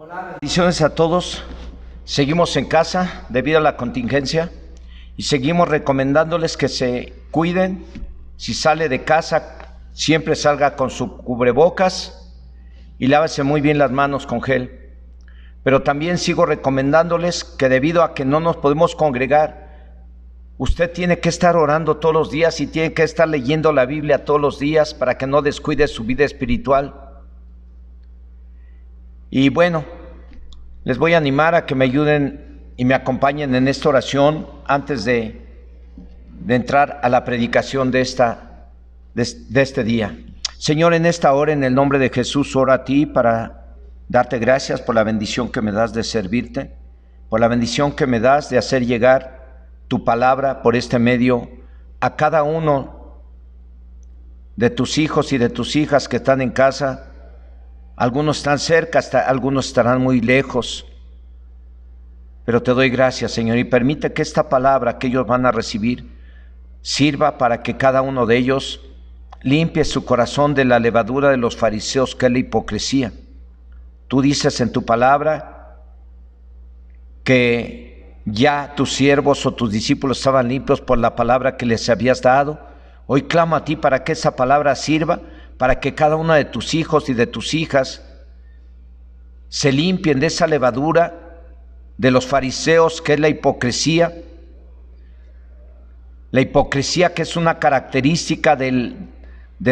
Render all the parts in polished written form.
Bendiciones a todos. Seguimos en casa debido a la contingencia y seguimos recomendándoles que se cuiden. Si sale de casa, siempre salga con su cubrebocas y lávese muy bien las manos con gel. Pero también sigo recomendándoles que debido a que no nos podemos congregar, usted tiene que estar orando todos los días y tiene que estar leyendo la Biblia todos los días para que no descuide su vida espiritual. Y bueno, les voy a animar a que me ayuden y me acompañen en esta oración antes de entrar a la predicación de este día. Señor, en esta hora, en el nombre de Jesús, oro a ti para darte gracias por la bendición que me das de servirte, por la bendición que me das de hacer llegar tu palabra por este medio a cada uno de tus hijos y de tus hijas que están en casa. Algunos están cerca, hasta algunos estarán muy lejos. Pero te doy gracias, Señor, y permite que esta palabra que ellos van a recibir sirva para que cada uno de ellos limpie su corazón de la levadura de los fariseos, que es la hipocresía. Tú dices en tu palabra que ya tus siervos o tus discípulos estaban limpios por la palabra que les habías dado. Hoy clamo a ti para que esa palabra sirva, para que cada uno de tus hijos y de tus hijas se limpien de esa levadura de los fariseos, que es la hipocresía. La hipocresía, que es una característica de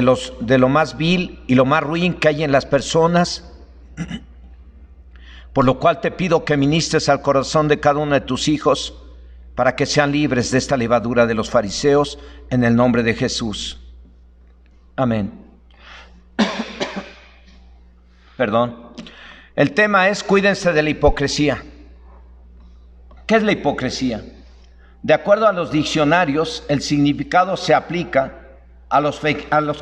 lo más vil y lo más ruin que hay en las personas. Por lo cual te pido que ministres al corazón de cada uno de tus hijos para que sean libres de esta levadura de los fariseos, en el nombre de Jesús. Amén. Perdón. El tema es: cuídense de la hipocresía. ¿Qué es la hipocresía? De acuerdo a los diccionarios, el significado se aplica a los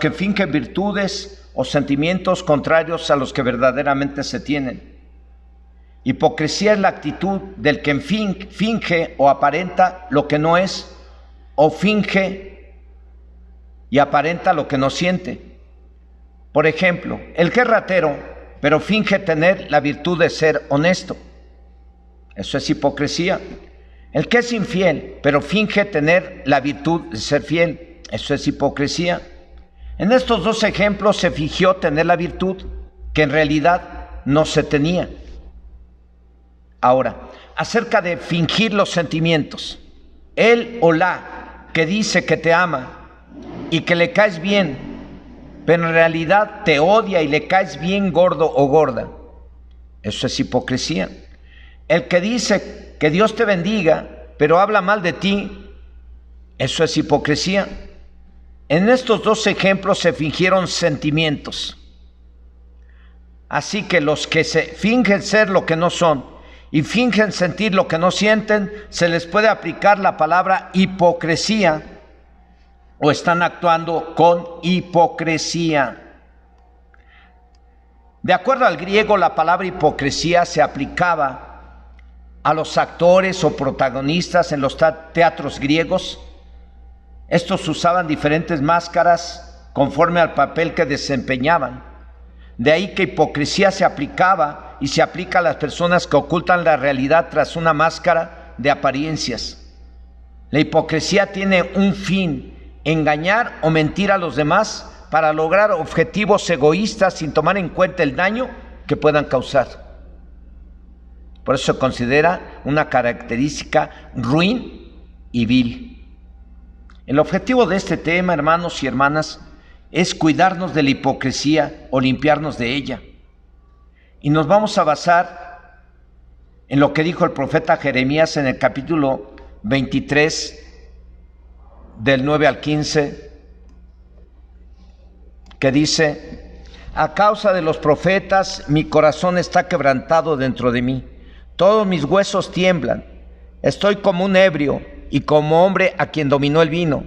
que fingen virtudes o sentimientos contrarios a los que verdaderamente se tienen. Hipocresía es la actitud del que finge o aparenta lo que no es, o finge y aparenta lo que no siente. Por ejemplo, el que es ratero, pero finge tener la virtud de ser honesto. Eso es hipocresía. El que es infiel, pero finge tener la virtud de ser fiel. Eso es hipocresía. En estos dos ejemplos se fingió tener la virtud que en realidad no se tenía. Ahora, acerca de fingir los sentimientos. Él o la que dice que te ama y que le caes bien, pero en realidad te odia y le caes bien gordo o gorda. Eso es hipocresía. El que dice que Dios te bendiga, pero habla mal de ti, eso es hipocresía. En estos dos ejemplos se fingieron sentimientos. Así que los que se fingen ser lo que no son y fingen sentir lo que no sienten, se les puede aplicar la palabra hipocresía, o están actuando con hipocresía. De acuerdo al griego, la palabra hipocresía se aplicaba a los actores o protagonistas en los teatros griegos. Estos usaban diferentes máscaras conforme al papel que desempeñaban. De ahí que hipocresía se aplicaba y se aplica a las personas que ocultan la realidad tras una máscara de apariencias. La hipocresía tiene un fin: engañar o mentir a los demás para lograr objetivos egoístas sin tomar en cuenta el daño que puedan causar. Por eso se considera una característica ruin y vil. El objetivo de este tema, hermanos y hermanas, es cuidarnos de la hipocresía o limpiarnos de ella. Y nos vamos a basar en lo que dijo el profeta Jeremías en el capítulo 23, del 9 al 15, que dice: a causa de los profetas mi corazón está quebrantado dentro de mí, todos mis huesos tiemblan, estoy como un ebrio y como hombre a quien dominó el vino,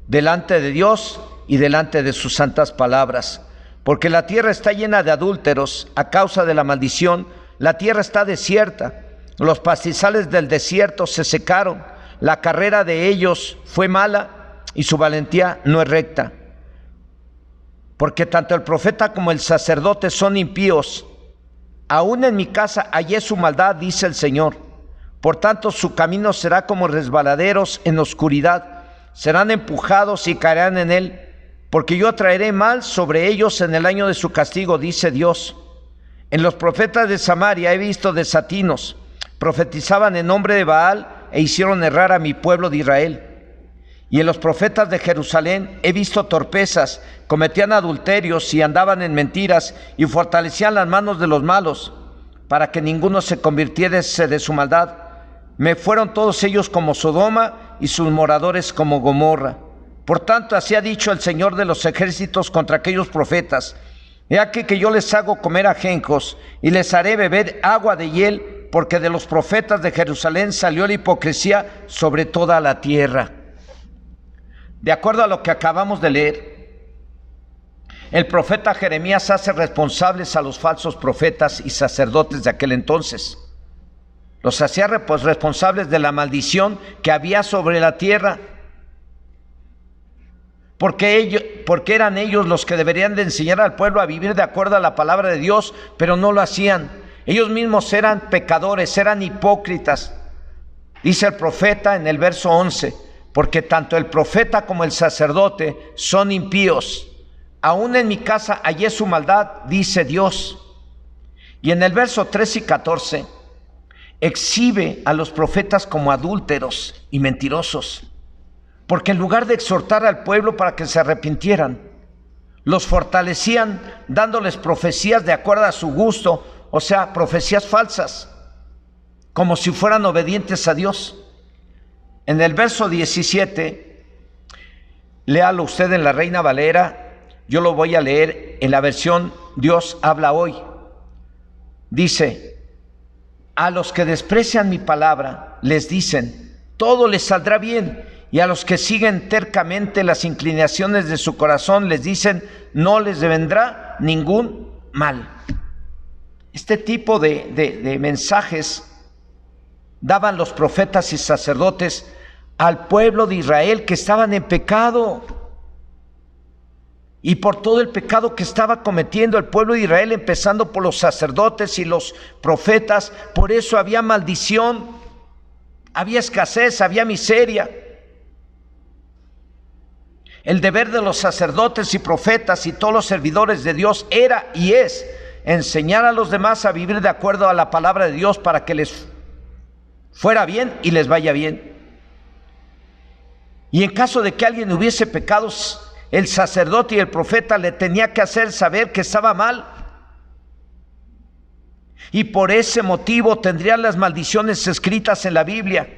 delante de Dios y delante de sus santas palabras, porque la tierra está llena de adúlteros. A causa de la maldición la tierra está desierta, los pastizales del desierto se secaron, la carrera de ellos fue mala y su valentía no es recta. Porque tanto el profeta como el sacerdote son impíos, Aún en mi casa hallé su maldad, dice el Señor. Por tanto, su camino será como resbaladeros en oscuridad. Serán empujados y caerán en él, porque yo traeré mal sobre ellos en el año de su castigo, dice Dios. En los profetas de Samaria he visto desatinos. Profetizaban en nombre de Baal e hicieron errar a mi pueblo de Israel. Y en los profetas de Jerusalén he visto torpezas, cometían adulterios y andaban en mentiras y fortalecían las manos de los malos, para que ninguno se convirtiese de su maldad. Me fueron todos ellos como Sodoma y sus moradores como Gomorra. Por tanto, así ha dicho el Señor de los ejércitos contra aquellos profetas: he aquí que yo les hago comer ajenjos y les haré beber agua de hiel, porque de los profetas de Jerusalén salió la hipocresía sobre toda la tierra. De acuerdo a lo que acabamos de leer, el profeta Jeremías hace responsables a los falsos profetas y sacerdotes de aquel entonces. Los hacía responsables de la maldición que había sobre la tierra, porque eran ellos los que deberían de enseñar al pueblo a vivir de acuerdo a la palabra de Dios, pero no lo hacían. Ellos mismos eran pecadores, eran hipócritas. Dice el profeta en el verso 11: porque tanto el profeta como el sacerdote son impíos. Aún en mi casa hallé su maldad, dice Dios. Y en el verso 13 y 14 exhibe a los profetas como adúlteros y mentirosos, porque en lugar de exhortar al pueblo para que se arrepintieran, los fortalecían dándoles profecías de acuerdo a su gusto, o sea, profecías falsas, como si fueran obedientes a Dios. En el verso 17, léalo usted en la Reina Valera, yo lo voy a leer en la versión Dios habla hoy. Dice: a los que desprecian mi palabra les dicen, todo les saldrá bien, y a los que siguen tercamente las inclinaciones de su corazón les dicen, no les vendrá ningún mal. Este tipo de mensajes daban los profetas y sacerdotes al pueblo de Israel, que estaban en pecado, y por todo el pecado que estaba cometiendo el pueblo de Israel, empezando por los sacerdotes y los profetas. Por eso había maldición, había escasez, había miseria. El deber de los sacerdotes y profetas y todos los servidores de Dios era y es enseñar a los demás a vivir de acuerdo a la palabra de Dios, para que les fuera bien y les vaya bien. Y en caso de que alguien hubiese pecados, el sacerdote y el profeta le tenía que hacer saber que estaba mal, y por ese motivo tendrían las maldiciones escritas en la Biblia,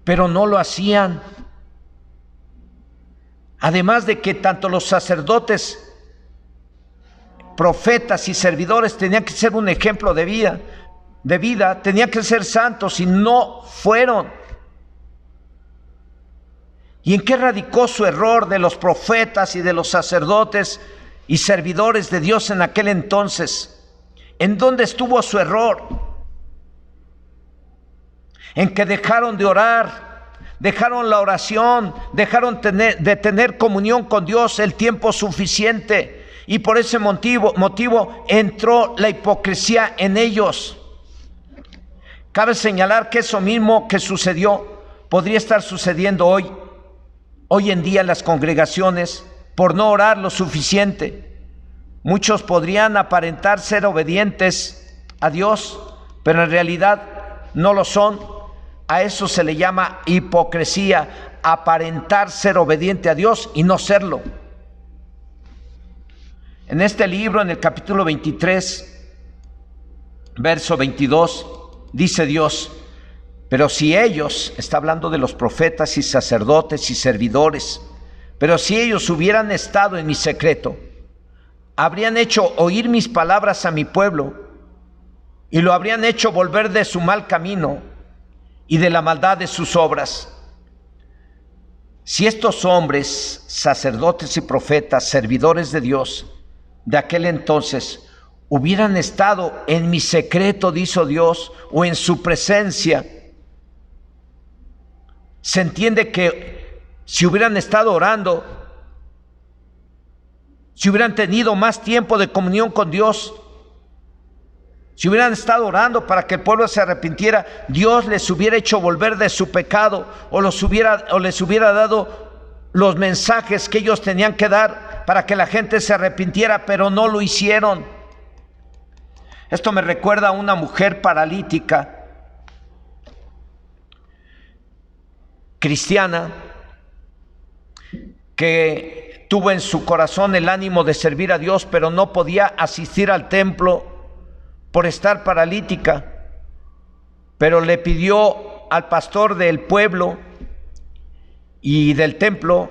pero no lo hacían. Además de que tanto los sacerdotes, profetas y servidores tenían que ser un ejemplo de vida, tenían que ser santos, y no fueron. ¿Y en qué radicó su error de los profetas y de los sacerdotes y servidores de Dios en aquel entonces? ¿En dónde estuvo su error? En que dejaron de orar, dejaron la oración, dejaron de tener comunión con Dios el tiempo suficiente, y por ese motivo entró la hipocresía en ellos. Cabe señalar que eso mismo que sucedió podría estar sucediendo hoy en día en las congregaciones, por no orar lo suficiente. Muchos podrían aparentar ser obedientes a Dios, pero en realidad no lo son. A eso se le llama hipocresía, aparentar ser obediente a Dios y no serlo. En este libro, en el capítulo 23, verso 22, dice Dios: pero si ellos, está hablando de los profetas y sacerdotes y servidores, pero si ellos hubieran estado en mi secreto, habrían hecho oír mis palabras a mi pueblo, y lo habrían hecho volver de su mal camino y de la maldad de sus obras. Si estos hombres, sacerdotes y profetas, servidores de Dios, de aquel entonces, hubieran estado en mi secreto, dice Dios, o en su presencia, se entiende que si hubieran estado orando, si hubieran tenido más tiempo de comunión con Dios, Si hubieran estado orando para que el pueblo se arrepintiera, Dios les hubiera hecho volver de su pecado, o les hubiera dado los mensajes que ellos tenían que dar para que la gente se arrepintiera, pero no lo hicieron. Esto me recuerda a una mujer paralítica, cristiana, que tuvo en su corazón el ánimo de servir a Dios, pero no podía asistir al templo por estar paralítica. Pero le pidió al pastor del pueblo y del templo,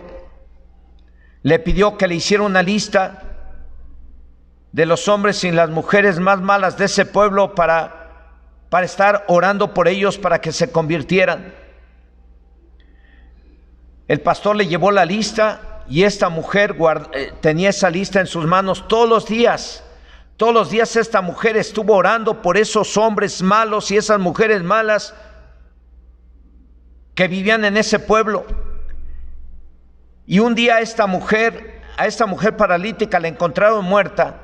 le pidió que le hiciera una lista de los hombres y las mujeres más malas de ese pueblo para estar orando por ellos para que se convirtieran. El pastor le llevó la lista y esta mujer tenía esa lista en sus manos todos los días. Todos los días esta mujer estuvo orando por esos hombres malos y esas mujeres malas que vivían en ese pueblo. Y un día a esta mujer paralítica la encontraron muerta.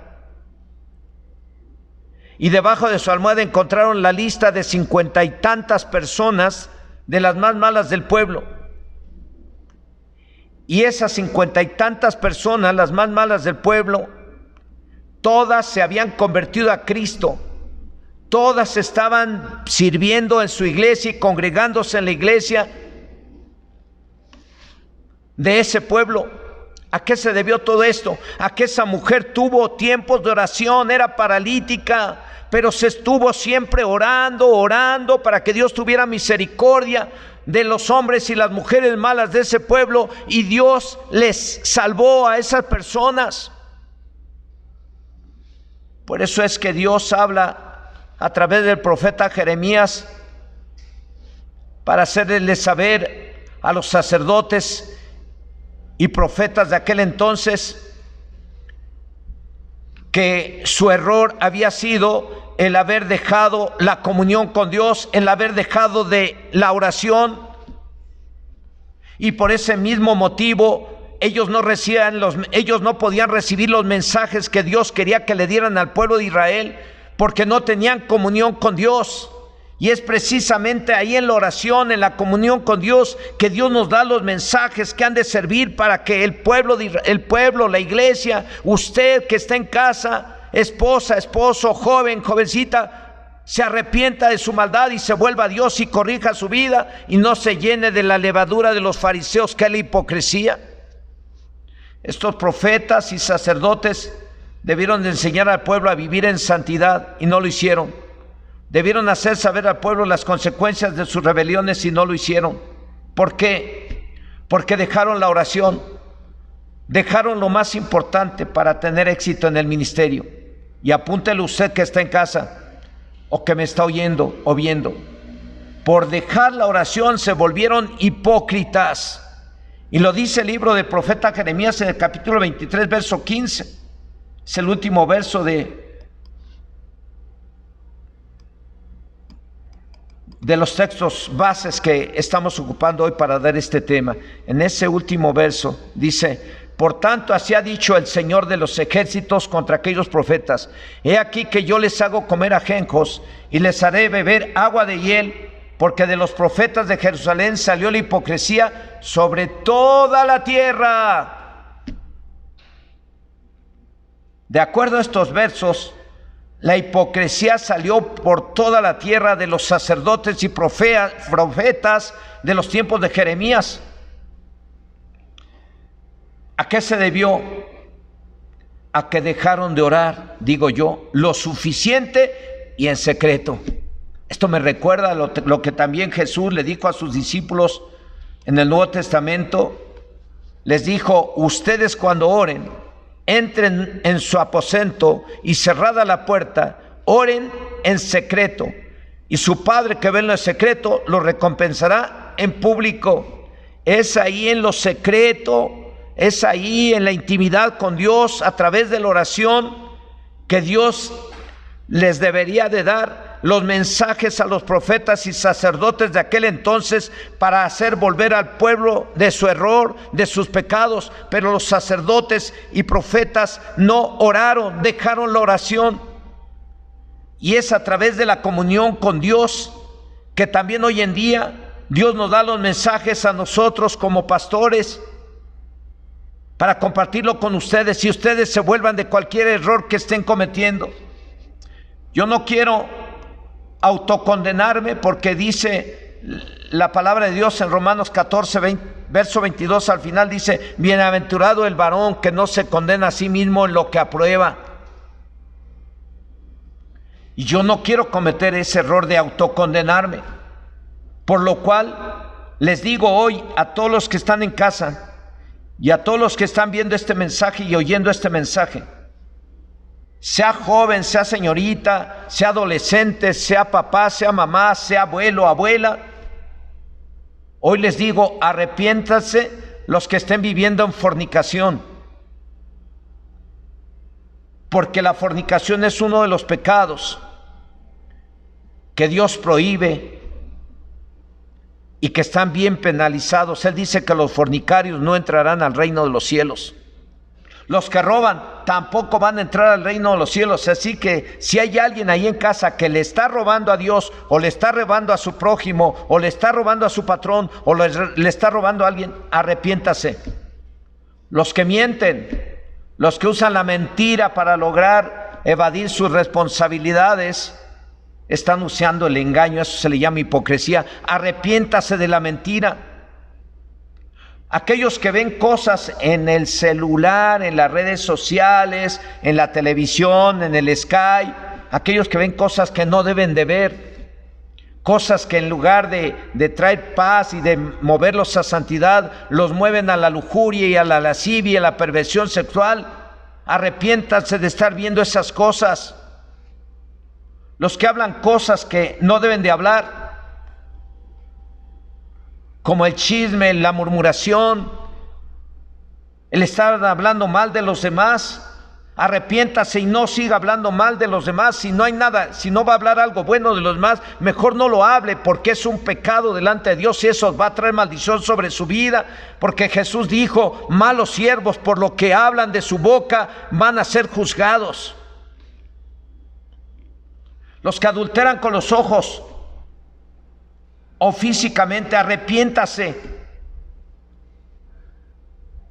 Y debajo de su almohada encontraron la lista de 50 y tantas personas de las más malas del pueblo. Y esas 50 y tantas personas, las más malas del pueblo, todas se habían convertido a Cristo. Todas estaban sirviendo en su iglesia y congregándose en la iglesia de ese pueblo. ¿A qué se debió todo esto? A que esa mujer tuvo tiempos de oración, era paralítica, pero se estuvo siempre orando para que Dios tuviera misericordia de los hombres y las mujeres malas de ese pueblo, y Dios les salvó a esas personas. Por eso es que Dios habla a través del profeta Jeremías para hacerles saber a los sacerdotes y profetas de aquel entonces que su error había sido el haber dejado la comunión con Dios, el haber dejado de la oración, y por ese mismo motivo ellos no podían recibir los mensajes que Dios quería que le dieran al pueblo de Israel, porque no tenían comunión con Dios. Y es precisamente ahí en la oración, en la comunión con Dios, que Dios nos da los mensajes que han de servir para que el pueblo, la iglesia, usted que está en casa, esposa, esposo, joven, jovencita, se arrepienta de su maldad y se vuelva a Dios y corrija su vida y no se llene de la levadura de los fariseos, que es la hipocresía. Estos profetas y sacerdotes debieron de enseñar al pueblo a vivir en santidad y no lo hicieron. Debieron hacer saber al pueblo las consecuencias de sus rebeliones y no lo hicieron. ¿Por qué? Porque dejaron la oración, dejaron lo más importante para tener éxito en el ministerio. Y apúntele usted que está en casa o que me está oyendo o viendo. Por dejar la oración se volvieron hipócritas. Y lo dice el libro del profeta Jeremías en el capítulo 23, verso 15. Es el último verso de los textos bases que estamos ocupando hoy para dar este tema. En ese último verso dice: por tanto, así ha dicho el Señor de los ejércitos contra aquellos profetas: he aquí que yo les hago comer ajenjos y les haré beber agua de hiel, porque de los profetas de Jerusalén salió la hipocresía sobre toda la tierra. De acuerdo a estos versos, la hipocresía salió por toda la tierra de los sacerdotes y profetas de los tiempos de Jeremías. ¿A qué se debió? A que dejaron de orar, digo yo, lo suficiente y en secreto. Esto me recuerda a lo que también Jesús le dijo a sus discípulos en el Nuevo Testamento. Les dijo: ustedes cuando oren, entren en su aposento y cerrada la puerta, oren en secreto, y su Padre que ve en lo secreto lo recompensará en público. Es ahí en lo secreto, es ahí en la intimidad con Dios, a través de la oración, que Dios les debería de dar los mensajes a los profetas y sacerdotes de aquel entonces para hacer volver al pueblo de su error, de sus pecados. Pero los sacerdotes y profetas no oraron, dejaron la oración. Y es a través de la comunión con Dios que también hoy en día Dios nos da los mensajes a nosotros como pastores para compartirlo con ustedes y ustedes se vuelvan de cualquier error que estén cometiendo. Yo no quiero autocondenarme porque dice la palabra de Dios en Romanos 14, verso 22 al final dice: bienaventurado el varón que no se condena a sí mismo en lo que aprueba. Y yo no quiero cometer ese error de autocondenarme, por lo cual les digo hoy a todos los que están en casa y a todos los que están viendo este mensaje y oyendo este mensaje, sea joven, sea señorita, sea adolescente, sea papá, sea mamá, sea abuelo, abuela, hoy les digo: arrepiéntanse los que estén viviendo en fornicación, porque la fornicación es uno de los pecados que Dios prohíbe y que están bien penalizados. Él dice que los fornicarios no entrarán al reino de los cielos. Los que roban tampoco van a entrar al reino de los cielos. Así que si hay alguien ahí en casa que le está robando a Dios, o le está robando a su prójimo, o le está robando a su patrón, o le está robando a alguien, arrepiéntase. Los que mienten, los que usan la mentira para lograr evadir sus responsabilidades, están usando el engaño. Eso se le llama hipocresía. Arrepiéntase de la mentira. Aquellos que ven cosas en el celular, en las redes sociales, en la televisión, en el Sky, aquellos que ven cosas que no deben de ver, cosas que en lugar de traer paz y de moverlos a santidad, los mueven a la lujuria y a la lascivia y a la perversión sexual, arrepiéntanse de estar viendo esas cosas. Los que hablan cosas que no deben de hablar, como el chisme, la murmuración, el estar hablando mal de los demás, arrepiéntase y no siga hablando mal de los demás. Si no hay nada, si no va a hablar algo bueno de los demás, mejor no lo hable, porque es un pecado delante de Dios y eso va a traer maldición sobre su vida, porque Jesús dijo: malos siervos, por lo que hablan de su boca van a ser juzgados. Los que adulteran con los ojos o físicamente, arrepiéntase.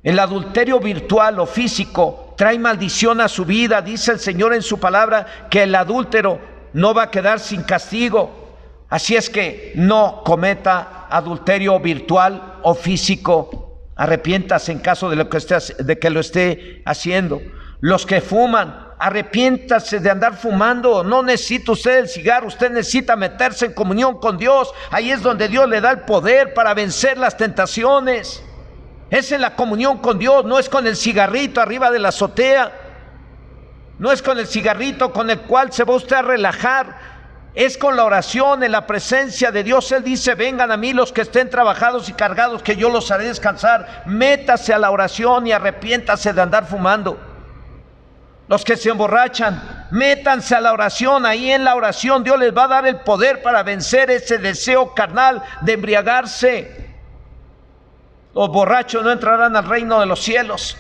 El adulterio virtual o físico trae maldición a su vida. Dice el Señor en su palabra que el adúltero no va a quedar sin castigo. Así es que no cometa adulterio virtual o físico. Arrepiéntase en caso de que lo esté haciendo. Los que fuman, arrepiéntase de andar fumando. No necesita usted el cigarro, usted necesita meterse en comunión con Dios. Ahí es donde Dios le da el poder para vencer las tentaciones. Es en la comunión con Dios, no es con el cigarrito arriba de la azotea, no es con el cigarrito con el cual se va usted a relajar, es con la oración en la presencia de Dios. Él dice: vengan a mí los que estén trabajados y cargados, que yo los haré descansar. Métase a la oración y arrepiéntase de andar fumando. Los que se emborrachan, métanse a la oración. Ahí en la oración Dios les va a dar el poder para vencer ese deseo carnal de embriagarse. Los borrachos no entrarán al reino de los cielos.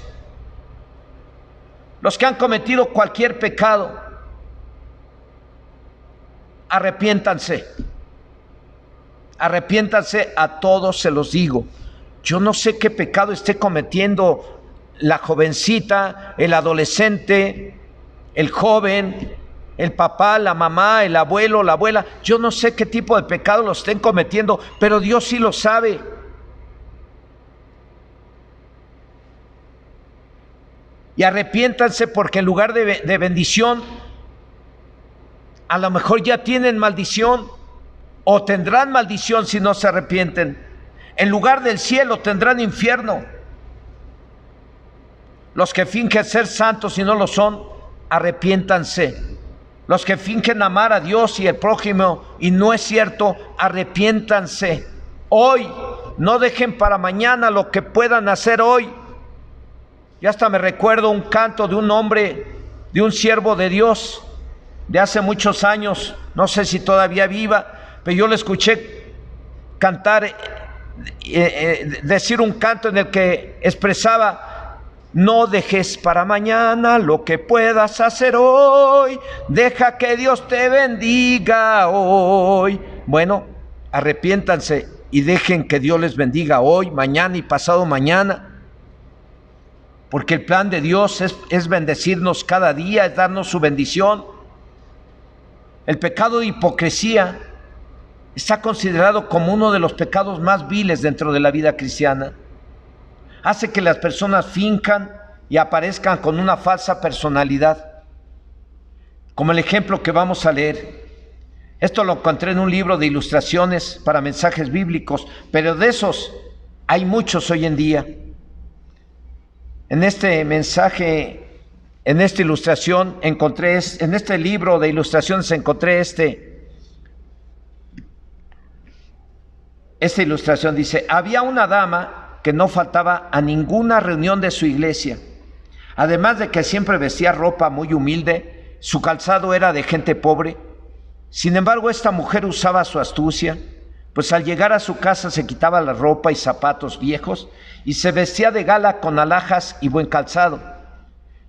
Los que han cometido cualquier pecado, arrepiéntanse. Arrepiéntanse, a todos se los digo. Yo no sé qué pecado esté cometiendo la jovencita, el adolescente, el joven, el papá, la mamá, el abuelo, la abuela. Yo no sé qué tipo de pecado lo estén cometiendo, pero Dios sí lo sabe. Y arrepiéntanse, porque en lugar de bendición, a lo mejor ya tienen maldición, o tendrán maldición si no se arrepienten. En lugar del cielo tendrán infierno. Los que fingen ser santos y no lo son, arrepiéntanse. Los que fingen amar a Dios y el prójimo y no es cierto, arrepiéntanse. Hoy, no dejen para mañana lo que puedan hacer hoy. Y hasta me recuerdo un canto de un hombre, de un siervo de Dios, de hace muchos años, no sé si todavía viva, pero yo le escuché cantar, decir un canto en el que expresaba No dejes para mañana lo que puedas hacer hoy. Deja que Dios te bendiga hoy. Bueno, arrepiéntanse y dejen que Dios les bendiga hoy, mañana y pasado mañana. Porque el plan de Dios es bendecirnos cada día, es darnos su bendición. El pecado de hipocresía está considerado como uno de los pecados más viles dentro de la vida cristiana. Hace que las personas finjan y aparezcan con una falsa personalidad. Como el ejemplo que vamos a leer. Esto lo encontré en un libro de ilustraciones para mensajes bíblicos, pero de esos hay muchos hoy en día. En este mensaje, en esta ilustración, en este libro de ilustraciones encontré esta ilustración. Dice: había una dama que no faltaba a ninguna reunión de su iglesia. Además de que siempre vestía ropa muy humilde, su calzado era de gente pobre. Sin embargo, esta mujer usaba su astucia, pues al llegar a su casa se quitaba la ropa y zapatos viejos y se vestía de gala con alhajas y buen calzado.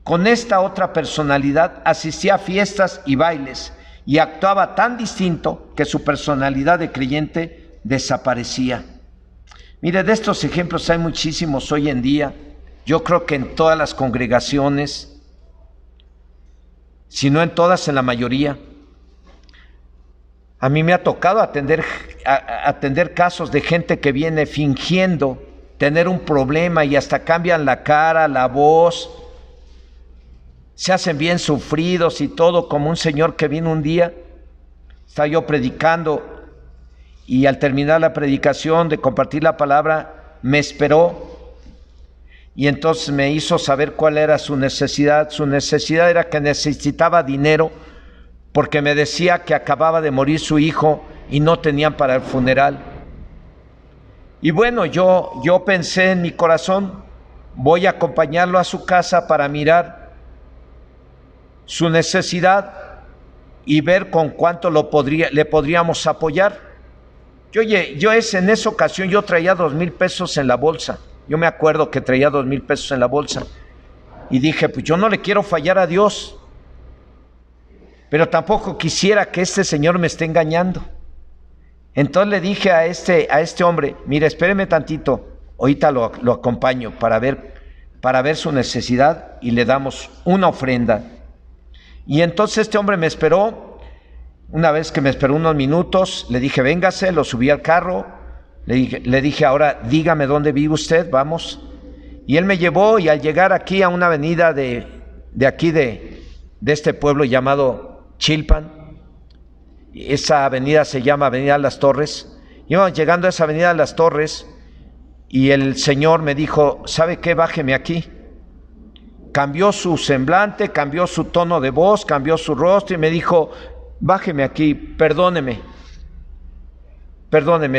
Con esta otra personalidad asistía a fiestas y bailes y actuaba tan distinto que su personalidad de creyente desaparecía. Mire, de estos ejemplos hay muchísimos hoy en día. Yo creo que en todas las congregaciones, si no en todas, en la mayoría. A mí me ha tocado atender casos de gente que viene fingiendo tener un problema y hasta cambian la cara, la voz, se hacen bien sufridos y todo, como un señor que vino un día. Estaba yo predicando y al terminar la predicación de compartir la palabra, me esperó y entonces me hizo saber cuál era su necesidad. Su necesidad era que necesitaba dinero porque me decía que acababa de morir su hijo y no tenían para el funeral. Y bueno, yo pensé en mi corazón, voy a acompañarlo a su casa para mirar su necesidad y ver con cuánto le podríamos apoyar. En esa ocasión yo traía 2,000 pesos en la bolsa. Yo me acuerdo que traía 2,000 pesos en la bolsa. Y dije, pues yo no le quiero fallar a Dios, pero tampoco quisiera que este señor me esté engañando. Entonces le dije a este hombre: mire, espéreme tantito, ahorita lo acompaño para ver su necesidad y le damos una ofrenda. Y entonces este hombre me esperó. Una vez que me esperó unos minutos, le dije: véngase, lo subí al carro, le dije: ahora dígame dónde vive usted, vamos. Y él me llevó, y al llegar aquí a una avenida de este pueblo llamado Chilpan, esa avenida se llama Avenida Las Torres, íbamos llegando a esa Avenida Las Torres, y el señor me dijo: ¿sabe qué? Bájeme aquí. Cambió su semblante, cambió su tono de voz, cambió su rostro y me dijo: bájeme aquí, perdóneme,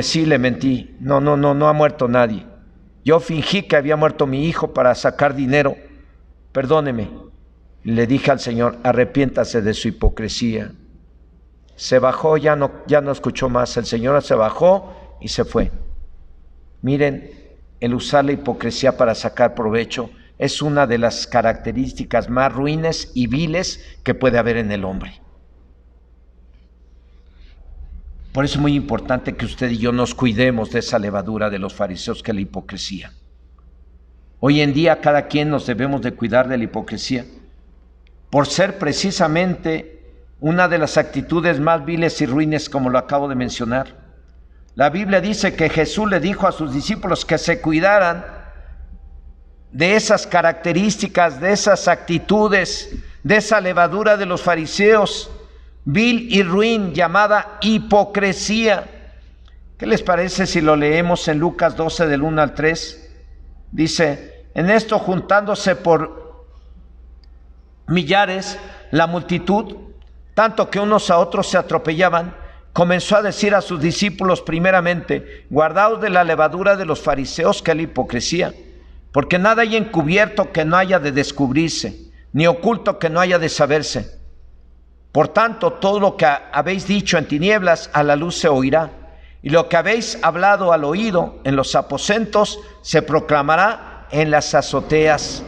sí le mentí, no ha muerto nadie. Yo fingí que había muerto mi hijo para sacar dinero, perdóneme. Le dije al Señor: arrepiéntase de su hipocresía. Se bajó, ya no escuchó más, el Señor se bajó y se fue. Miren, el usar la hipocresía para sacar provecho es una de las características más ruines y viles que puede haber en el hombre. Por eso es muy importante que usted y yo nos cuidemos de esa levadura de los fariseos, que es la hipocresía. Hoy en día cada quien nos debemos de cuidar de la hipocresía, por ser precisamente una de las actitudes más viles y ruines, como lo acabo de mencionar. La Biblia dice que Jesús le dijo a sus discípulos que se cuidaran de esas características, de esas actitudes, de esa levadura de los fariseos, vil y ruin, llamada hipocresía. ¿Qué les parece si lo leemos en Lucas 12 del 1 al 3? Dice: en esto, juntándose por millares la multitud, tanto que unos a otros se atropellaban, comenzó a decir a sus discípulos primeramente: guardaos de la levadura de los fariseos, que es la hipocresía, porque nada hay encubierto que no haya de descubrirse, ni oculto que no haya de saberse. Por tanto, todo lo que habéis dicho en tinieblas, a la luz se oirá, y lo que habéis hablado al oído en los aposentos, se proclamará en las azoteas.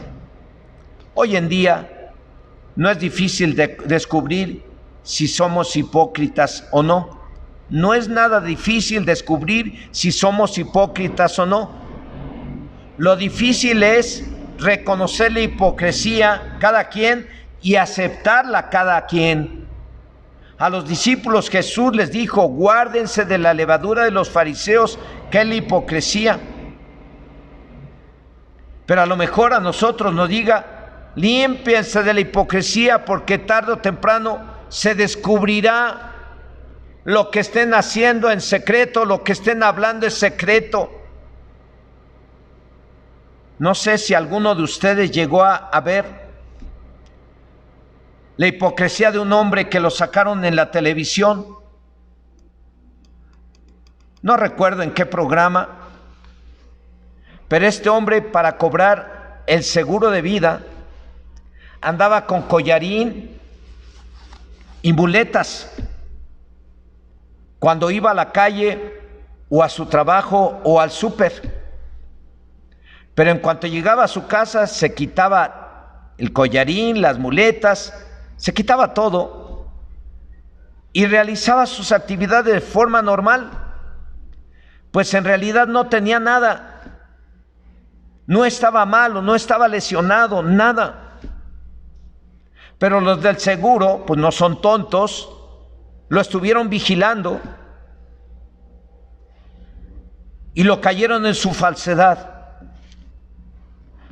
Hoy en día no es difícil descubrir si somos hipócritas o no. No es nada difícil descubrir si somos hipócritas o no. Lo difícil es reconocer la hipocresía cada quien y aceptarla cada quien. A los discípulos Jesús les dijo: guárdense de la levadura de los fariseos, que es la hipocresía. Pero a lo mejor a nosotros nos diga: límpiense de la hipocresía, porque tarde o temprano se descubrirá lo que estén haciendo en secreto, lo que estén hablando en secreto. No sé si alguno de ustedes llegó a ver la hipocresía de un hombre que lo sacaron en la televisión. No recuerdo en qué programa, pero este hombre, para cobrar el seguro de vida, andaba con collarín y muletas cuando iba a la calle o a su trabajo o al súper. Pero en cuanto llegaba a su casa, se quitaba el collarín, las muletas, se quitaba todo y realizaba sus actividades de forma normal, pues en realidad no tenía nada, no estaba malo, no estaba lesionado, nada. Pero los del seguro, pues no son tontos, lo estuvieron vigilando y lo cayeron en su falsedad.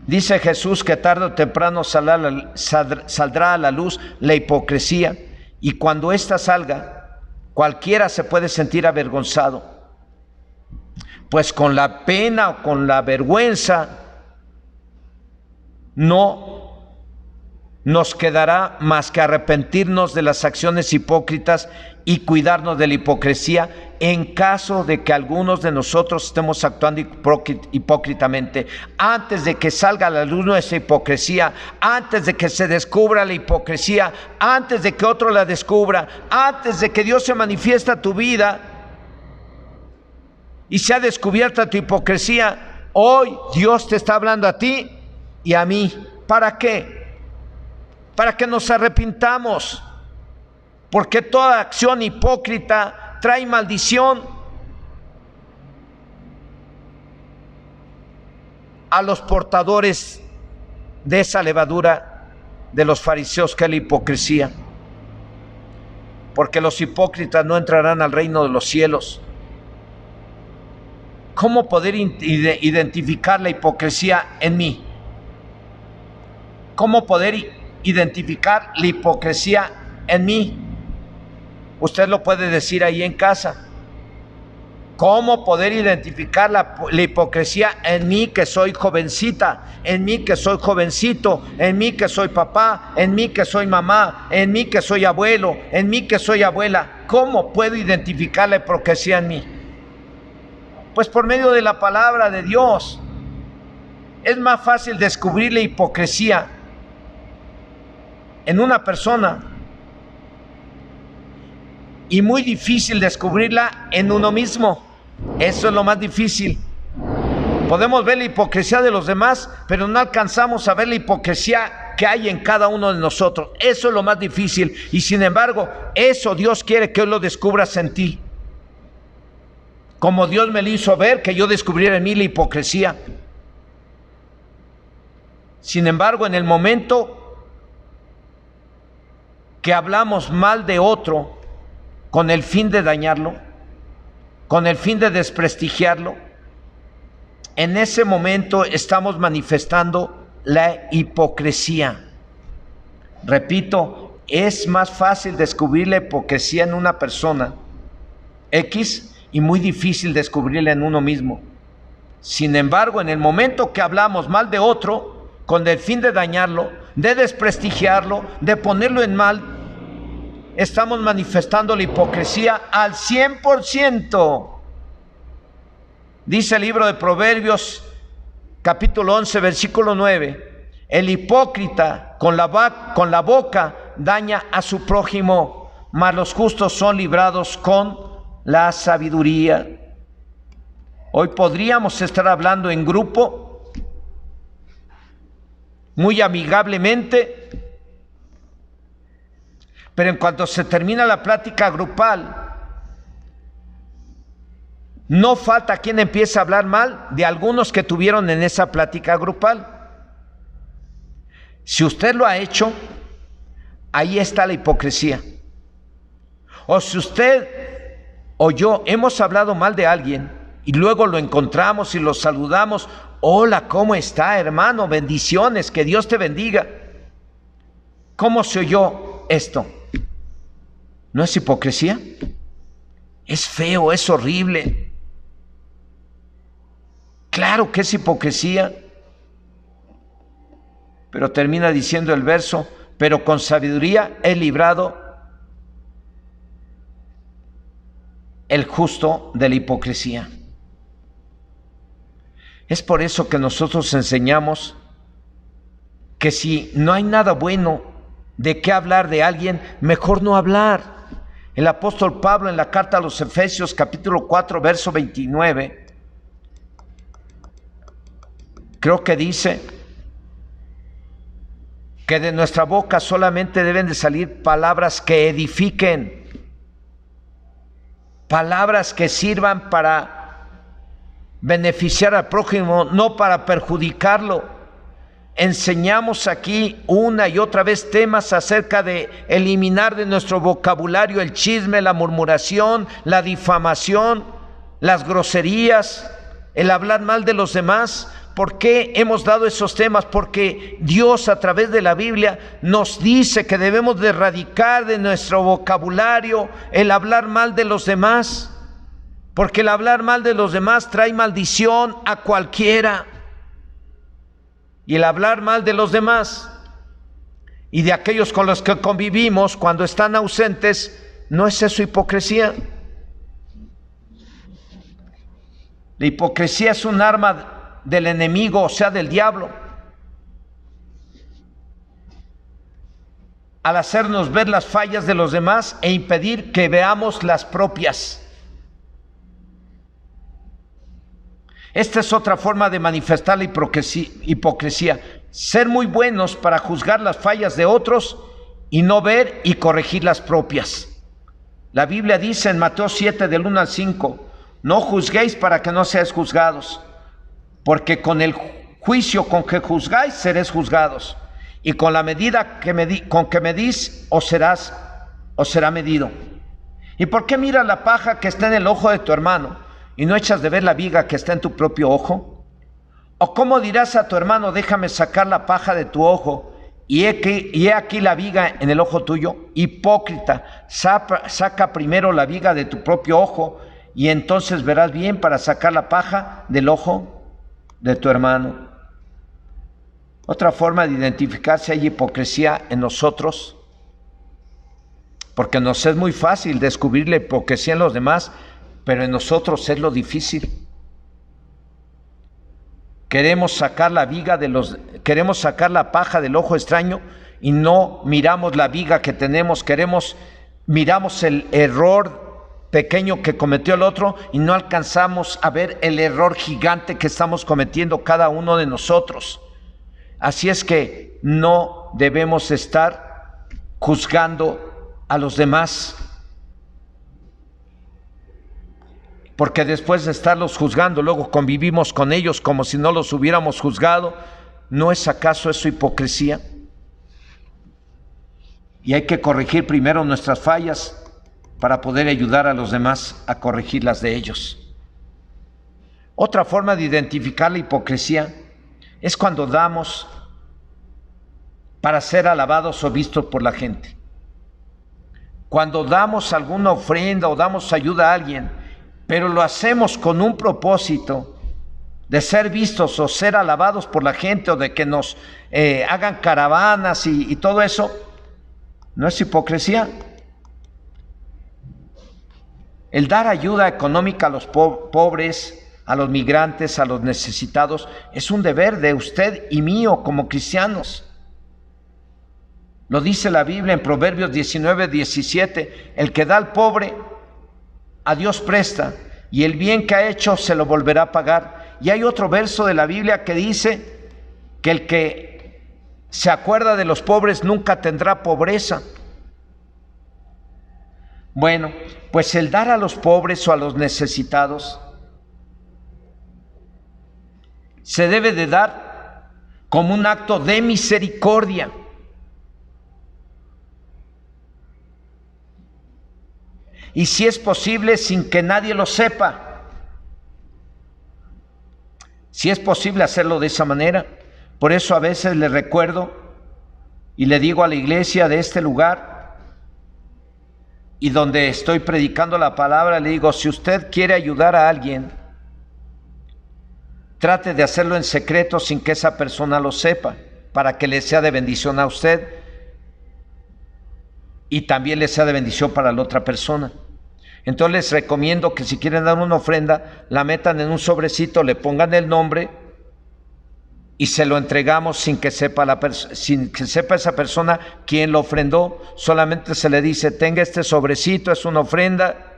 Dice Jesús que tarde o temprano saldrá a la luz la hipocresía, y cuando ésta salga, cualquiera se puede sentir avergonzado, pues con la pena o con la vergüenza no nos quedará más que arrepentirnos de las acciones hipócritas y cuidarnos de la hipocresía en caso de que algunos de nosotros estemos actuando hipócritamente. Antes de que salga a la luz nuestra hipocresía, antes de que se descubra la hipocresía, antes de que otro la descubra, antes de que Dios se manifiesta a tu vida y sea descubierta tu hipocresía, hoy Dios te está hablando a ti y a mí. ¿Para qué? Para que nos arrepintamos, porque toda acción hipócrita trae maldición. A los portadores de esa levadura de los fariseos, que es la hipocresía, porque los hipócritas no entrarán al reino de los cielos. ¿Cómo poder identificar la hipocresía en mí? ¿Cómo poder identificar la hipocresía en mí? Usted lo puede decir ahí en casa. ¿Cómo poder identificar la hipocresía en mí, que soy jovencita, en mí que soy jovencito, en mí que soy papá, en mí que soy mamá, en mí que soy abuelo, en mí que soy abuela? ¿Cómo puedo identificar la hipocresía en mí? Pues por medio de la palabra de Dios. Es más fácil descubrir la hipocresía en una persona y muy difícil descubrirla en uno mismo. Eso es lo más difícil. Podemos ver la hipocresía de los demás, pero no alcanzamos a ver la hipocresía que hay en cada uno de nosotros. Eso es lo más difícil, y sin embargo, eso Dios quiere que hoy lo descubras en ti, como Dios me lo hizo ver, que yo descubriera en mí la hipocresía. Sin embargo, en el momento que hablamos mal de otro con el fin de dañarlo, con el fin de desprestigiarlo, en ese momento estamos manifestando la hipocresía. Repito, es más fácil descubrir la hipocresía en una persona X y muy difícil descubrirla en uno mismo. Sin embargo, en el momento que hablamos mal de otro con el fin de dañarlo, de desprestigiarlo, de ponerlo en mal, estamos manifestando la hipocresía al 100%. Dice el libro de Proverbios, capítulo 11, versículo 9: el hipócrita con la boca daña a su prójimo, mas los justos son librados con la sabiduría. Hoy podríamos estar hablando en grupo muy amigablemente, pero en cuanto se termina la plática grupal, no falta quien empiece a hablar mal de algunos que tuvieron en esa plática grupal. Si usted lo ha hecho, ahí está la hipocresía. O si usted o yo hemos hablado mal de alguien y luego lo encontramos y lo saludamos, hola, ¿cómo está, hermano? Bendiciones, que Dios te bendiga. ¿Cómo se oyó esto? ¿No es hipocresía? Es feo, es horrible. Claro que es hipocresía. Pero termina diciendo el verso, pero con sabiduría he librado el justo de la hipocresía. Es por eso que nosotros enseñamos que si no hay nada bueno de qué hablar de alguien, mejor no hablar. El apóstol Pablo en la carta a los Efesios, capítulo 4, verso 29, creo que dice que de nuestra boca solamente deben de salir palabras que edifiquen, palabras que sirvan para beneficiar al prójimo, no para perjudicarlo. Enseñamos aquí una y otra vez temas acerca de eliminar de nuestro vocabulario el chisme, la murmuración, la difamación, las groserías, el hablar mal de los demás. ¿Por qué hemos dado esos temas? Porque Dios a través de la Biblia nos dice que debemos de erradicar de nuestro vocabulario el hablar mal de los demás, porque el hablar mal de los demás trae maldición a cualquiera. Y el hablar mal de los demás y de aquellos con los que convivimos cuando están ausentes, ¿no es eso hipocresía? La hipocresía es un arma del enemigo, o sea, del diablo, al hacernos ver las fallas de los demás e impedir que veamos las propias. Esta es otra forma de manifestar la hipocresía, ser muy buenos para juzgar las fallas de otros y no ver y corregir las propias. La Biblia dice en Mateo 7 del 1 al 5, no juzguéis para que no seáis juzgados, porque con el juicio con que juzgáis seréis juzgados, y con la medida con que medís os será medido. ¿Y por qué miras la paja que está en el ojo de tu hermano y no echas de ver la viga que está en tu propio ojo? ¿O cómo dirás a tu hermano, déjame sacar la paja de tu ojo, y he aquí la viga en el ojo tuyo? Hipócrita, saca primero la viga de tu propio ojo, y entonces verás bien para sacar la paja del ojo de tu hermano. Otra forma de identificar si hay hipocresía en nosotros, porque nos es muy fácil descubrir la hipocresía en los demás, pero en nosotros es lo difícil. Queremos sacar la paja del ojo extraño y no miramos la viga que tenemos. Miramos el error pequeño que cometió el otro y no alcanzamos a ver el error gigante que estamos cometiendo cada uno de nosotros. Así es que no debemos estar juzgando a los demás, porque después de estarlos juzgando, luego convivimos con ellos como si no los hubiéramos juzgado. ¿No es acaso eso hipocresía? Y hay que corregir primero nuestras fallas para poder ayudar a los demás a corregir las de ellos. Otra forma de identificar la hipocresía es cuando damos para ser alabados o vistos por la gente. Cuando damos alguna ofrenda o damos ayuda a alguien, pero lo hacemos con un propósito de ser vistos o ser alabados por la gente, o de que nos hagan caravanas y todo eso, ¿no es hipocresía? El dar ayuda económica a los pobres, a los migrantes, a los necesitados, es un deber de usted y mío como cristianos. Lo dice la Biblia en Proverbios 19:17, el que da al pobre, a Dios presta, y el bien que ha hecho se lo volverá a pagar. Y hay otro verso de la Biblia que dice que el que se acuerda de los pobres, nunca tendrá pobreza. Bueno, pues el dar a los pobres o a los necesitados se debe de dar como un acto de misericordia. Y si es posible, sin que nadie lo sepa. Si es posible hacerlo de esa manera. Por eso a veces le recuerdo y le digo a la iglesia de este lugar y donde estoy predicando la palabra, le digo, si usted quiere ayudar a alguien, trate de hacerlo en secreto sin que esa persona lo sepa, para que le sea de bendición a usted y también le sea de bendición para la otra persona. Entonces les recomiendo que si quieren dar una ofrenda, la metan en un sobrecito, le pongan el nombre y se lo entregamos sin que sepa esa persona quién lo ofrendó. Solamente se le dice, tenga este sobrecito, es una ofrenda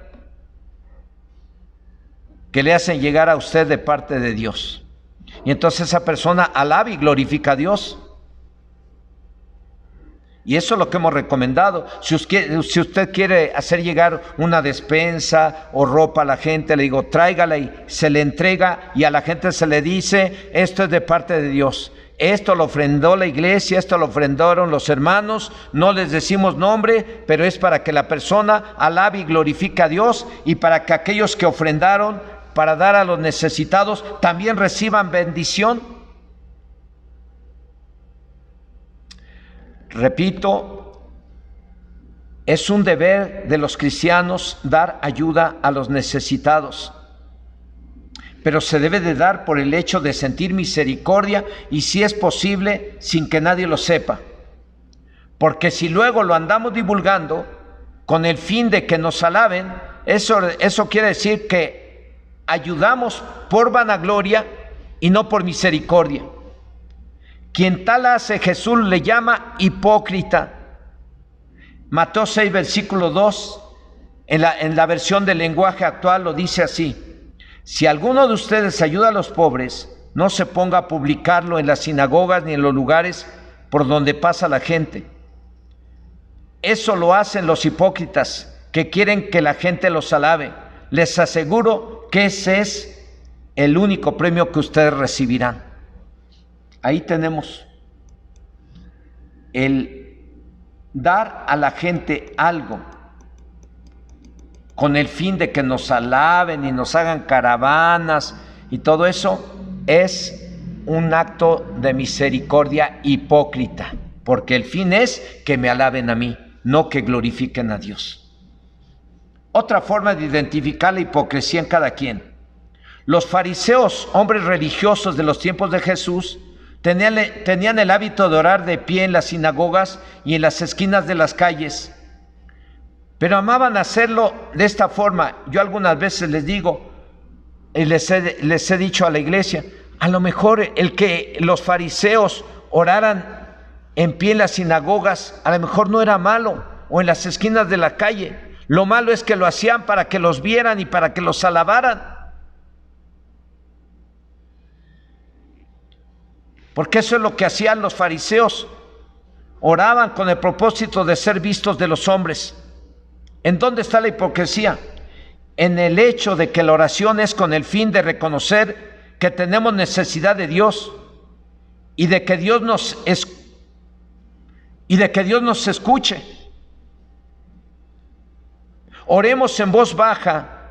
que le hacen llegar a usted de parte de Dios. Y entonces esa persona alaba y glorifica a Dios. Y eso es lo que hemos recomendado. Si usted quiere hacer llegar una despensa o ropa a la gente, le digo, tráigala y se le entrega y a la gente se le dice, esto es de parte de Dios. Esto lo ofrendó la iglesia, esto lo ofrendaron los hermanos, no les decimos nombre, pero es para que la persona alabe y glorifique a Dios y para que aquellos que ofrendaron para dar a los necesitados también reciban bendición. Repito, es un deber de los cristianos dar ayuda a los necesitados, pero se debe de dar por el hecho de sentir misericordia y, si es posible, sin que nadie lo sepa. Porque si luego lo andamos divulgando con el fin de que nos alaben, eso quiere decir que ayudamos por vanagloria y no por misericordia. Quien tal hace, Jesús le llama hipócrita. Mateo 6, versículo 2, en la versión del lenguaje actual lo dice así: si alguno de ustedes ayuda a los pobres, no se ponga a publicarlo en las sinagogas ni en los lugares por donde pasa la gente. Eso lo hacen los hipócritas, que quieren que la gente los alabe. Les aseguro que ese es el único premio que ustedes recibirán. Ahí tenemos el dar a la gente algo con el fin de que nos alaben y nos hagan caravanas y todo eso es un acto de misericordia hipócrita, porque el fin es que me alaben a mí, no que glorifiquen a Dios. Otra forma de identificar la hipocresía en cada quien. Los fariseos, hombres religiosos de los tiempos de Jesús, tenían el hábito de orar de pie en las sinagogas y en las esquinas de las calles, pero amaban hacerlo de esta forma. Yo algunas veces les digo, y les he dicho a la iglesia, a lo mejor el que los fariseos oraran en pie en las sinagogas, a lo mejor no era malo, o en las esquinas de la calle. Lo malo es que lo hacían para que los vieran y para que los alabaran. Porque eso es lo que hacían los fariseos. Oraban con el propósito de ser vistos de los hombres. ¿En dónde está la hipocresía? En el hecho de que la oración es con el fin de reconocer que tenemos necesidad de Dios y de que Dios nos escuche. Oremos en voz baja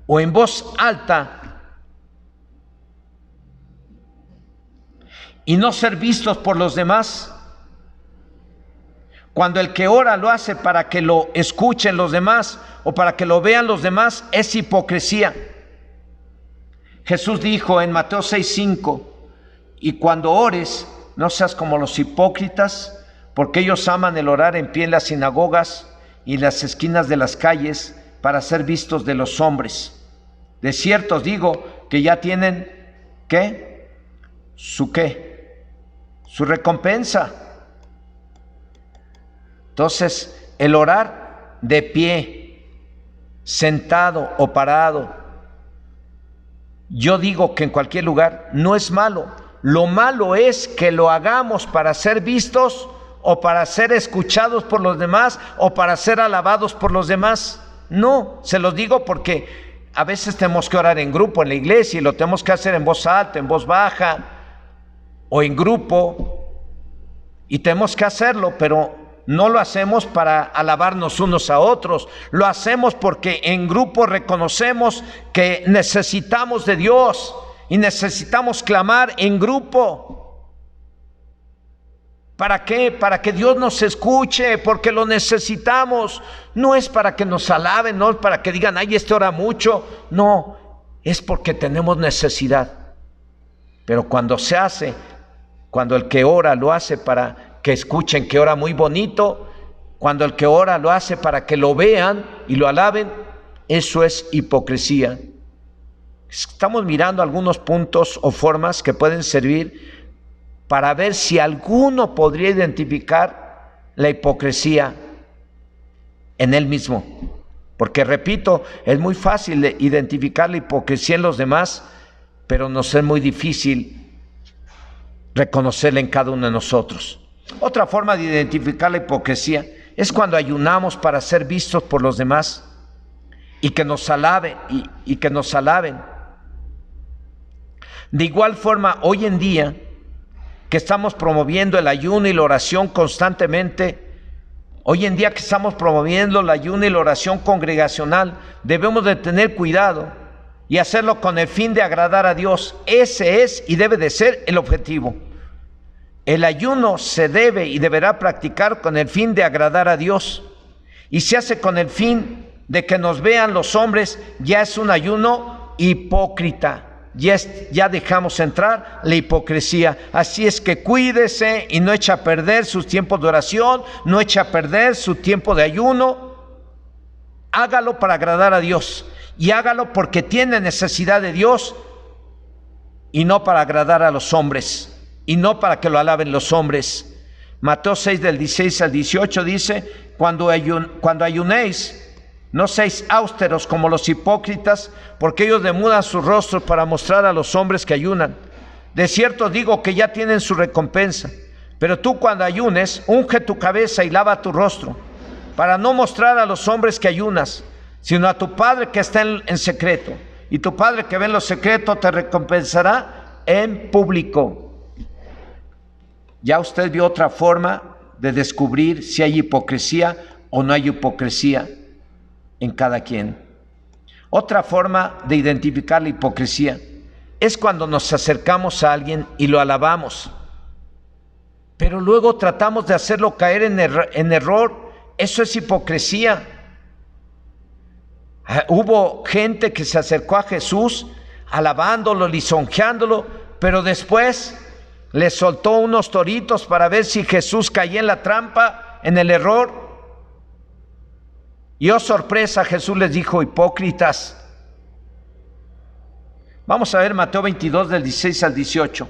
o en voz alta y no ser vistos por los demás. Cuando el que ora lo hace para que lo escuchen los demás o para que lo vean los demás, es hipocresía. Jesús dijo en Mateo 6:5, y cuando ores, no seas como los hipócritas, porque ellos aman el orar en pie en las sinagogas y en las esquinas de las calles para ser vistos de los hombres. De cierto os digo que ya tienen, ¿qué? Su recompensa. Entonces, el orar de pie, sentado o parado, yo digo que en cualquier lugar no es malo. Lo malo es que lo hagamos para ser vistos o para ser escuchados por los demás o para ser alabados por los demás. No, se los digo porque a veces tenemos que orar en grupo en la iglesia y lo tenemos que hacer en voz alta, en voz baja o en grupo, y tenemos que hacerlo, pero no lo hacemos para alabarnos unos a otros, lo hacemos porque en grupo reconocemos que necesitamos de Dios y necesitamos clamar en grupo. ¿Para qué? Para que Dios nos escuche, porque lo necesitamos. No es para que nos alaben, no es para que digan, ay, este ora mucho. No, es porque tenemos necesidad. Pero cuando se hace, cuando el que ora lo hace para que escuchen que ora muy bonito, cuando el que ora lo hace para que lo vean y lo alaben, eso es hipocresía. Estamos mirando algunos puntos o formas que pueden servir para ver si alguno podría identificar la hipocresía en él mismo. Porque repito, es muy fácil identificar la hipocresía en los demás, pero nos es muy difícil reconocerla en cada uno de nosotros. Otra forma de identificar la hipocresía es cuando ayunamos para ser vistos por los demás y que nos alaben, y que nos alaben. De igual forma, hoy en día, que estamos promoviendo el ayuno y la oración constantemente, hoy en día que estamos promoviendo el ayuno y la oración congregacional, debemos de tener cuidado y hacerlo con el fin de agradar a Dios. Ese es y debe de ser el objetivo. El ayuno se debe y deberá practicar con el fin de agradar a Dios, y se hace con el fin de que nos vean los hombres. Ya es un ayuno hipócrita. Ya dejamos entrar la hipocresía. Así es que cuídese y no eche a perder sus tiempos de oración, no eche a perder su tiempo de ayuno. Hágalo para agradar a Dios, y hágalo porque tiene necesidad de Dios, y no para agradar a los hombres, y no para que lo alaben los hombres. Mateo 6 del 16 al 18 dice: cuando ayunéis, no seáis austeros como los hipócritas, porque ellos demudan sus rostros para mostrar a los hombres que ayunan. De cierto digo que ya tienen su recompensa. Pero tú, cuando ayunes, unge tu cabeza y lava tu rostro, para no mostrar a los hombres que ayunas, sino a tu Padre que está en secreto. Y tu Padre que ve en lo secreto te recompensará en público. Ya usted vio otra forma de descubrir si hay hipocresía o no hay hipocresía en cada quien. Otra forma de identificar la hipocresía es cuando nos acercamos a alguien y lo alabamos, pero luego tratamos de hacerlo caer en error. Eso es hipocresía. Hubo gente que se acercó a Jesús alabándolo, lisonjeándolo, pero después le soltó unos toritos para ver si Jesús caía en la trampa, en el error. Y oh sorpresa, Jesús les dijo: hipócritas. Vamos a ver Mateo 22 del 16 al 18.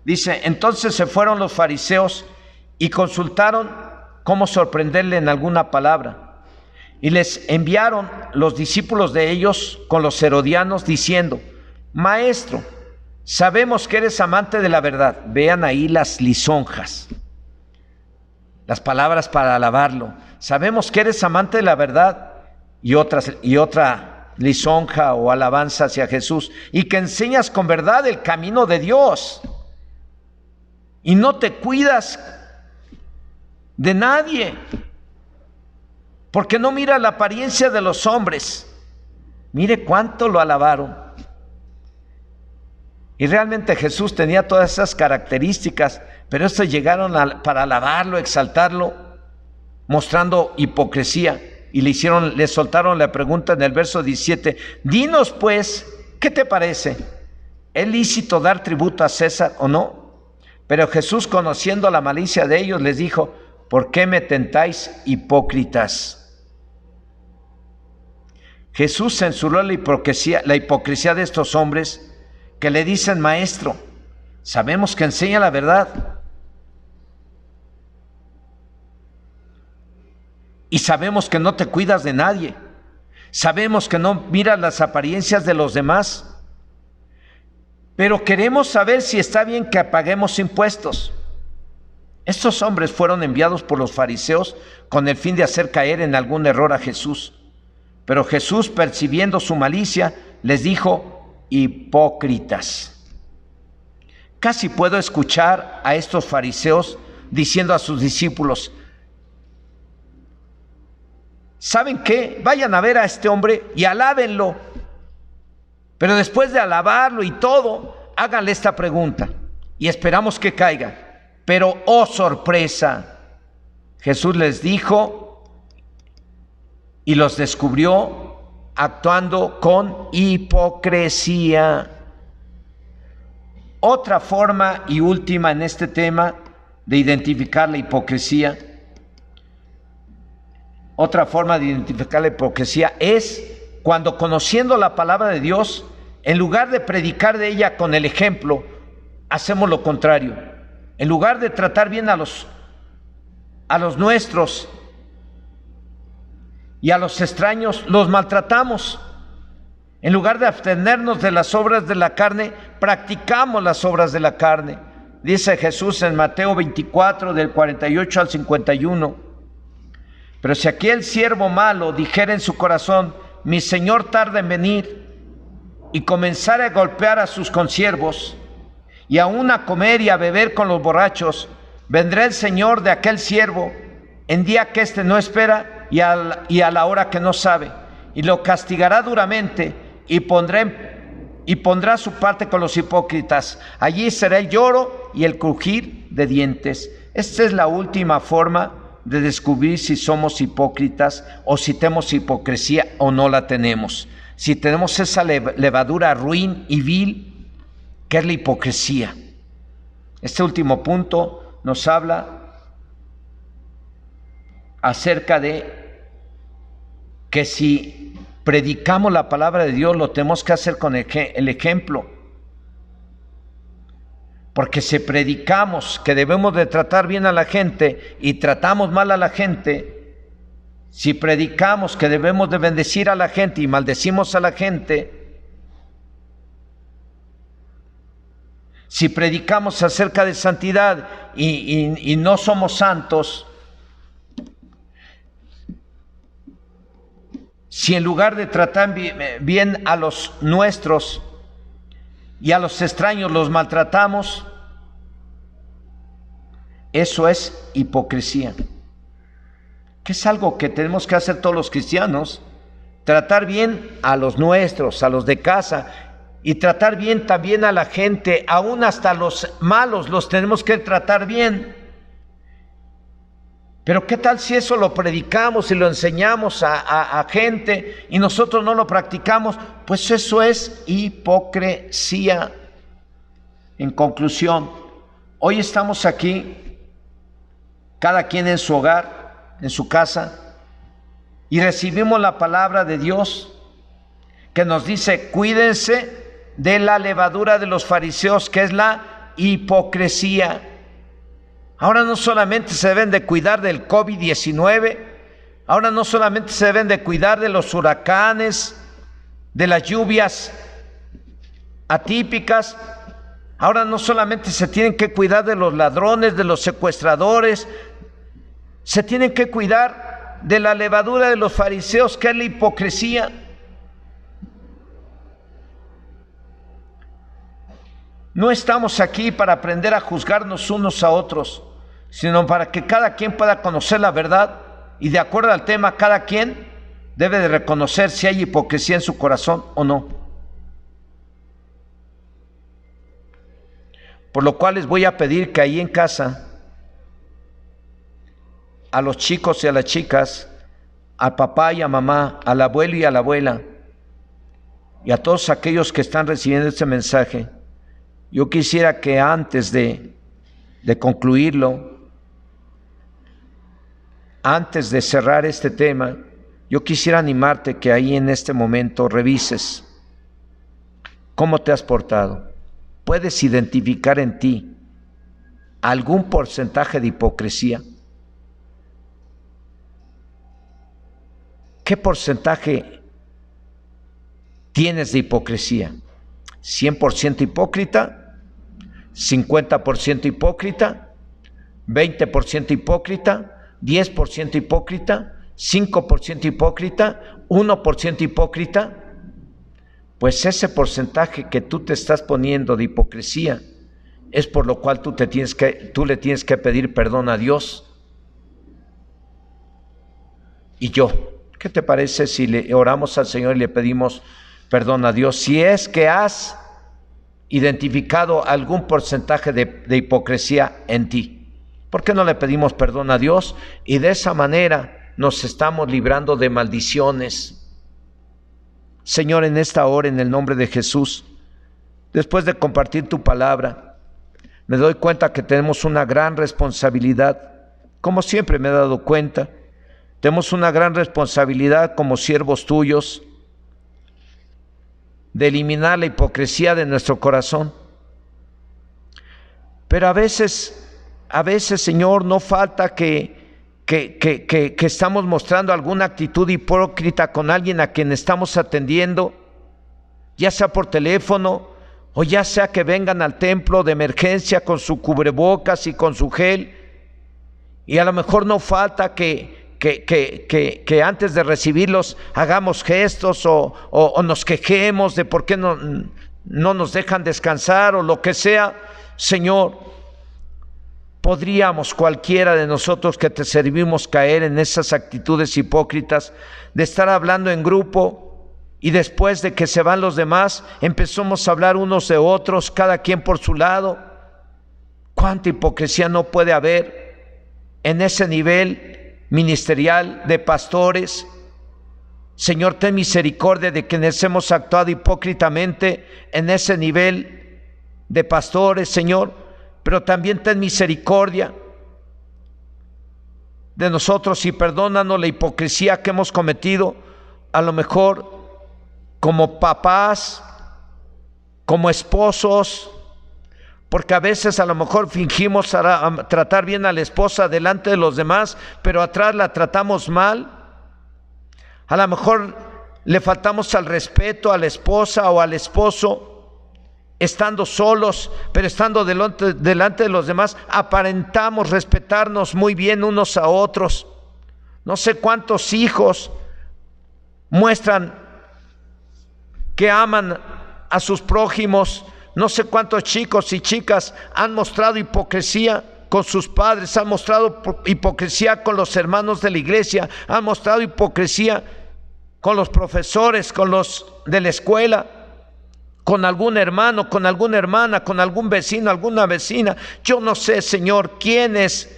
Dice: entonces se fueron los fariseos y consultaron cómo sorprenderle en alguna palabra. Y les enviaron los discípulos de ellos con los herodianos diciendo: Maestro, sabemos que eres amante de la verdad. Vean ahí las lisonjas, las palabras para alabarlo. Sabemos que eres amante de la verdad, y otra lisonja o alabanza hacia Jesús, y que enseñas con verdad el camino de Dios, y no te cuidas de nadie, porque no miras la apariencia de los hombres. Mire cuánto lo alabaron. Y realmente Jesús tenía todas esas características, pero estos llegaron para alabarlo, exaltarlo, mostrando hipocresía. Y le soltaron la pregunta en el verso 17: dinos pues, ¿qué te parece? ¿Es lícito dar tributo a César o no? Pero Jesús, conociendo la malicia de ellos, les dijo: ¿por qué me tentáis, hipócritas? Jesús censuró la hipocresía de estos hombres que le dicen: maestro, sabemos que enseña la verdad, y sabemos que no te cuidas de nadie, sabemos que no miras las apariencias de los demás, pero queremos saber si está bien que paguemos impuestos. Estos hombres fueron enviados por los fariseos con el fin de hacer caer en algún error a Jesús. Pero Jesús, percibiendo su malicia, les dijo: hipócritas. Casi puedo escuchar a estos fariseos diciendo a sus discípulos: ¿saben qué? Vayan a ver a este hombre y alábenlo. Pero después de alabarlo y todo, háganle esta pregunta y esperamos que caiga. Pero, oh sorpresa, Jesús les dijo y los descubrió actuando con hipocresía. Otra forma y última en este tema de identificar la hipocresía, es cuando, conociendo la palabra de Dios, en lugar de predicar de ella con el ejemplo, hacemos lo contrario. En lugar de tratar bien a los nuestros y a los extraños, los maltratamos. En lugar de abstenernos de las obras de la carne, practicamos las obras de la carne. Dice Jesús en Mateo 24, del 48 al 51. Pero si aquel siervo malo dijera en su corazón: mi señor tarda en venir, y comenzara a golpear a sus consiervos, y aún a comer y a beber con los borrachos, vendrá el señor de aquel siervo en día que éste no espera y a la hora que no sabe, y lo castigará duramente, y pondrá su parte con los hipócritas. Allí será el lloro y el crujir de dientes. Esta es la última forma de descubrir si somos hipócritas o si tenemos hipocresía o no la tenemos. Si tenemos esa levadura ruin y vil, ¿qué es la hipocresía? Este último punto nos habla acerca de que si predicamos la palabra de Dios, lo tenemos que hacer con el ejemplo. Porque si predicamos que debemos de tratar bien a la gente y tratamos mal a la gente, si predicamos que debemos de bendecir a la gente y maldecimos a la gente, si predicamos acerca de santidad y no somos santos, si en lugar de tratar bien a los nuestros y a los extraños los maltratamos, eso es hipocresía, que es algo que tenemos que hacer todos los cristianos: tratar bien a los nuestros, a los de casa, y tratar bien también a la gente, aún hasta los malos los tenemos que tratar bien. Pero ¿qué tal si eso lo predicamos y lo enseñamos a gente y nosotros no lo practicamos? Pues eso es hipocresía. En conclusión, hoy estamos aquí, cada quien en su hogar, en su casa, y recibimos la palabra de Dios que nos dice: cuídense de la levadura de los fariseos, que es la hipocresía. Ahora no solamente se deben de cuidar del COVID-19, ahora no solamente se deben de cuidar de los huracanes, de las lluvias atípicas, ahora no solamente se tienen que cuidar de los ladrones, de los secuestradores, se tienen que cuidar de la levadura de los fariseos, que es la hipocresía. No estamos aquí para aprender a juzgarnos unos a otros, sino para que cada quien pueda conocer la verdad, y de acuerdo al tema, cada quien debe de reconocer si hay hipocresía en su corazón o no. Por lo cual les voy a pedir que ahí en casa, a los chicos y a las chicas, al papá y a mamá, al abuelo y a la abuela, y a todos aquellos que están recibiendo este mensaje, yo quisiera que antes de concluirlo, antes de cerrar este tema, yo quisiera animarte que ahí en este momento revises cómo te has portado. ¿Puedes identificar en ti algún porcentaje de hipocresía? ¿Qué porcentaje tienes de hipocresía? 100% hipócrita, 50% hipócrita, 20% hipócrita, 10% hipócrita, 5% hipócrita, 1% hipócrita. Pues ese porcentaje que tú te estás poniendo de hipocresía es por lo cual tú le tienes que pedir perdón a Dios. Y yo, ¿qué te parece si le oramos al Señor y le pedimos perdón a Dios? Si es que has identificado algún porcentaje de hipocresía en ti, ¿por qué no le pedimos perdón a Dios? Y de esa manera nos estamos librando de maldiciones. Señor, en esta hora, en el nombre de Jesús, después de compartir tu palabra, me doy cuenta que tenemos una gran responsabilidad. Como siempre me he dado cuenta, tenemos una gran responsabilidad como siervos tuyos de eliminar la hipocresía de nuestro corazón. Pero a veces, Señor, no falta que estamos mostrando alguna actitud hipócrita con alguien a quien estamos atendiendo, ya sea por teléfono o ya sea que vengan al templo de emergencia con su cubrebocas y con su gel, y a lo mejor no falta que antes de recibirlos hagamos gestos o nos quejemos de por qué no nos dejan descansar o lo que sea. Señor, podríamos cualquiera de nosotros que te servimos caer en esas actitudes hipócritas de estar hablando en grupo y después de que se van los demás empezamos a hablar unos de otros, cada quien por su lado. ¿Cuánta hipocresía no puede haber en ese nivel ministerial de pastores? Señor, ten misericordia de quienes hemos actuado hipócritamente en ese nivel de pastores, Señor, pero también ten misericordia de nosotros y perdónanos la hipocresía que hemos cometido, a lo mejor como papás, como esposos, porque a veces a lo mejor fingimos tratar bien a la esposa delante de los demás, pero atrás la tratamos mal. A lo mejor le faltamos al respeto a la esposa o al esposo, estando solos, pero estando delante de los demás, aparentamos respetarnos muy bien unos a otros. No sé cuántos hijos muestran que aman a sus prójimos. No sé cuántos chicos y chicas han mostrado hipocresía con sus padres, han mostrado hipocresía con los hermanos de la iglesia, han mostrado hipocresía con los profesores, con los de la escuela, con algún hermano, con alguna hermana, con algún vecino, alguna vecina. Yo no sé, Señor, quiénes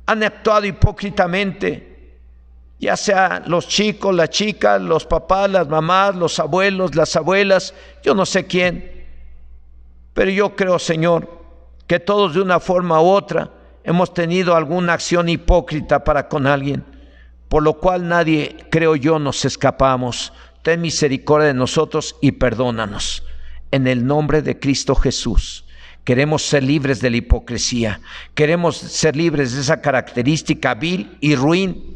han actuado hipócritamente, ya sea los chicos, las chicas, los papás, las mamás, los abuelos, las abuelas, yo no sé quién, pero yo creo, Señor, que todos de una forma u otra hemos tenido alguna acción hipócrita para con alguien, por lo cual nadie, creo yo, nos escapamos. Ten misericordia de nosotros y perdónanos. En el nombre de Cristo Jesús. Queremos ser libres de la hipocresía, queremos ser libres de esa característica vil y ruin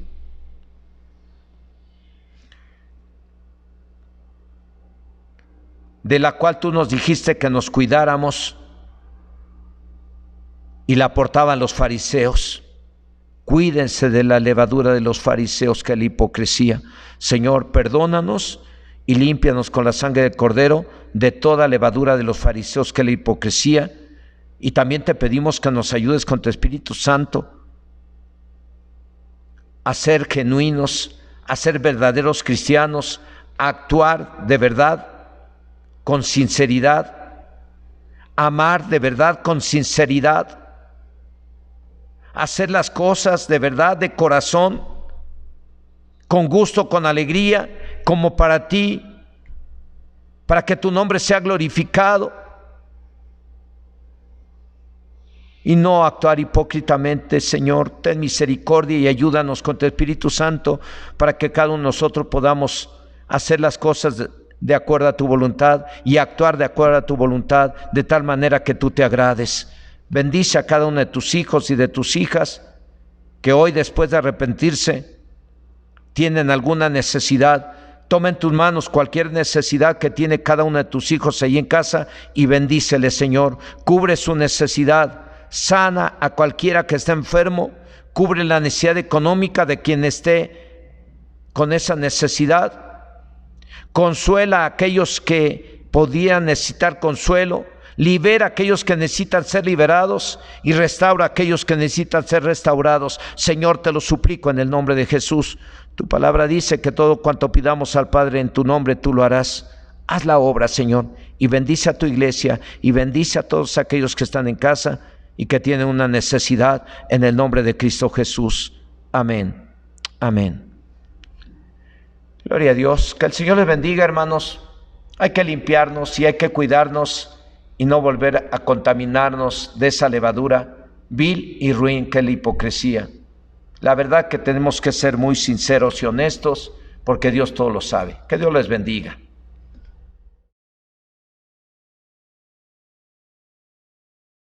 de la cual tú nos dijiste que nos cuidáramos y la portaban los fariseos. Cuídense de la levadura de los fariseos, que es la hipocresía. Señor, perdónanos y límpianos con la sangre del Cordero de toda levadura de los fariseos, que es la hipocresía. Y también te pedimos que nos ayudes con tu Espíritu Santo a ser genuinos, a ser verdaderos cristianos, a actuar de verdad con sinceridad, amar de verdad con sinceridad, hacer las cosas de verdad, de corazón, con gusto, con alegría, como para ti, para que tu nombre sea glorificado, y no actuar hipócritamente. Señor, ten misericordia y ayúdanos con tu Espíritu Santo para que cada uno de nosotros podamos hacer las cosas de acuerdo a tu voluntad y actuar de acuerdo a tu voluntad, de tal manera que tú te agrades. Bendice a cada uno de tus hijos y de tus hijas que hoy, después de arrepentirse, tienen alguna necesidad. Toma en tus manos cualquier necesidad que tiene cada uno de tus hijos ahí en casa y bendícele, Señor. Cubre su necesidad, sana a cualquiera que esté enfermo, cubre la necesidad económica de quien esté con esa necesidad. Consuela a aquellos que podían necesitar consuelo, libera a aquellos que necesitan ser liberados y restaura a aquellos que necesitan ser restaurados. Señor, te lo suplico en el nombre de Jesús. Tu palabra dice que todo cuanto pidamos al Padre en tu nombre, tú lo harás. Haz la obra, Señor, y bendice a tu iglesia y bendice a todos aquellos que están en casa y que tienen una necesidad, en el nombre de Cristo Jesús. Amén. Amén. Gloria a Dios. Que el Señor les bendiga, hermanos. Hay que limpiarnos y hay que cuidarnos y no volver a contaminarnos de esa levadura vil y ruin que es la hipocresía. La verdad que tenemos que ser muy sinceros y honestos, porque Dios todo lo sabe. Que Dios les bendiga.